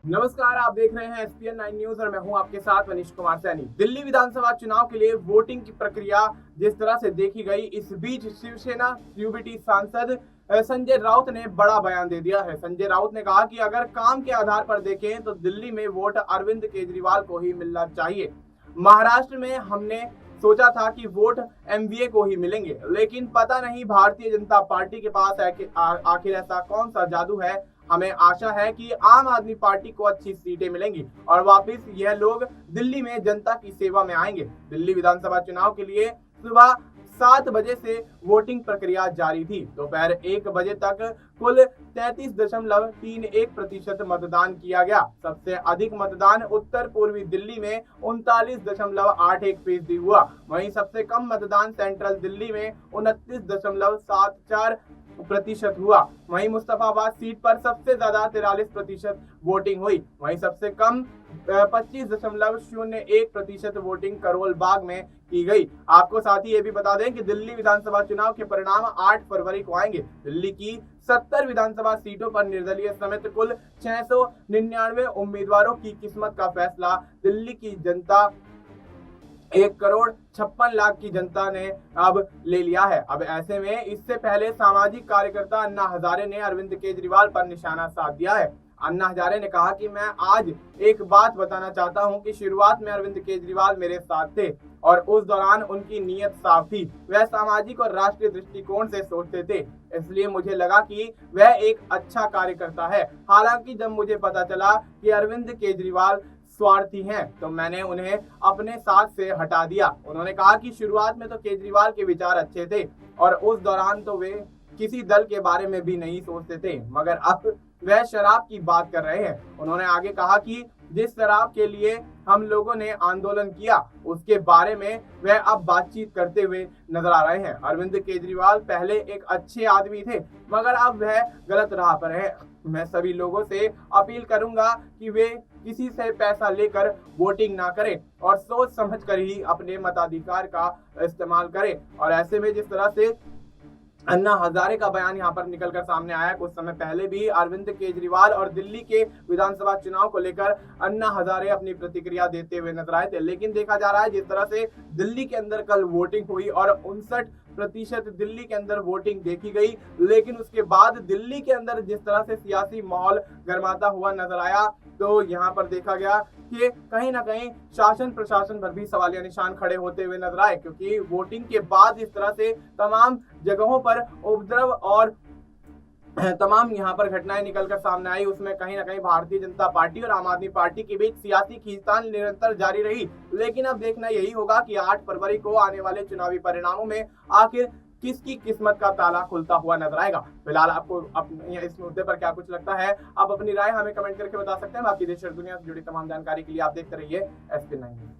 नमस्कार, आप देख रहे हैं एसपीएन 9 न्यूज और मैं हूं आपके साथ मनीष कुमार सैनी। दिल्ली विधानसभा चुनाव के लिए वोटिंग की प्रक्रिया जिस तरह से देखी गई, इस बीच शिवसेना यूबीटी सांसद संजय राउत ने बड़ा बयान दे दिया है। संजय राउत ने कहा कि अगर काम के आधार पर देखें तो दिल्ली में वोट अरविंद केजरीवाल को ही मिलना चाहिए। महाराष्ट्र में हमने सोचा था कि वोट एमवीए को ही मिलेंगे, लेकिन पता नहीं भारतीय जनता पार्टी के पास आखिर ऐसा कौन सा जादू है। हमें आशा है कि आम आदमी पार्टी को अच्छी सीटें मिलेंगी और वापस यह लोग दिल्ली में जनता की सेवा में आएंगे। दिल्ली विधानसभा चुनाव के लिए सुबह 7 बजे से वोटिंग प्रक्रिया जारी थी। दोपहर 1 बजे तक कुल 33.31% मतदान किया गया। सबसे अधिक मतदान उत्तर पूर्वी दिल्ली में 39.81% हुआ। वहीं सबसे कम मतदान सेंट्रल दिल्ली में 29.74% हुआ। वहीं मुस्तफाबाद सीट पर सबसे ज्यादा 43% वोटिंग हुई। वहीं सबसे कम 25.01% वोटिंग करोल बाग में की गई। आपको साथ ही ये भी बता दें कि दिल्ली विधानसभा चुनाव के परिणाम 8 फरवरी को आएंगे। दिल्ली की 70 विधानसभा सीटों पर निर्दलीय समेत कुल 699 उम्मीदवारों की किस्मत का फैसला दिल्ली की जनता 1,56,00,000 की जनता ने अब ले लिया है। अब ऐसे में इससे पहले सामाजिक कार्यकर्ता अन्ना हजारे ने अरविंद केजरीवाल पर निशाना साध दिया है। अन्ना हजारे ने कहा कि मैं आज एक बात बताना चाहता हूं कि शुरुआत में अरविंद केजरीवाल मेरे साथ थे और उस दौरान उनकी नीयत साफ थी। वह सामाजिक और राष्ट्रीय दृष्टिकोण से सोचते थे, इसलिए मुझे लगा कि वह एक अच्छा कार्यकर्ता है। हालांकि जब मुझे पता चला कि अरविंद केजरीवाल स्वार्थी हैं तो मैंने उन्हें अपने साथ से हटा दिया। उन्होंने कहा कि शुरुआत में तो केजरीवाल के विचार अच्छे थे और उस दौरान तो वे किसी दल के बारे में भी नहीं सोचते थे, मगर अब वह शराब की बात कर रहे हैं। उन्होंने आगे कहा कि जिस शराब के लिए हम लोगों ने आंदोलन किया उसके बारे में वह अब बातचीत करते हुए नजर आ रहे हैं। अरविंद केजरीवाल पहले एक अच्छे आदमी थे, मगर अब वह गलत राह पर है। मैं सभी लोगों से अपील करूंगा कि वे किसी से पैसा लेकर वोटिंग ना करें और सोच समझ कर ही अपने मताधिकार का इस्तेमाल करें। और ऐसे में जिस तरह से अन्ना हजारे का बयान यहाँ पर निकलकर सामने आया, कुछ समय पहले भी अरविंद केजरीवाल और दिल्ली के विधानसभा चुनाव को लेकर अन्ना हजारे अपनी प्रतिक्रिया देते हुए नजर आए थे। लेकिन देखा जा रहा है जिस तरह से दिल्ली के अंदर कल वोटिंग हुई और 59% दिल्ली के अंदर वोटिंग देखी गई, लेकिन उसके बाद दिल्ली के अंदर जिस तरह से सियासी माहौल गर्माता हुआ नजर आया तो यहाँ पर देखा गया कि कहीं ना कहीं शासन प्रशासन पर भी सवालिया निशान खड़े होते हुए नजर आए, क्योंकि वोटिंग के बाद इस तरह से तमाम जगहों पर उपद्रव और तमाम यहाँ पर घटनाएं निकलकर सामने आई, उसमें कहीं ना कहीं भारतीय जनता पार्टी और आम आदमी पार्टी के बीच सियासी खींचतान निरंतर जारी रही। लेकिन अब देखना यही होगा कि 8 फरवरी को आने वाले चुनावी परिणामों में आखिर किसकी किस्मत का ताला खुलता हुआ नजर आएगा। फिलहाल आपको इस मुद्दे पर क्या कुछ लगता है, आप अपनी राय हमें कमेंट करके बता सकते हैं। बाकी देश और दुनिया से जुड़ी तमाम जानकारी के लिए आप देखते रहिए एसपीएन 9।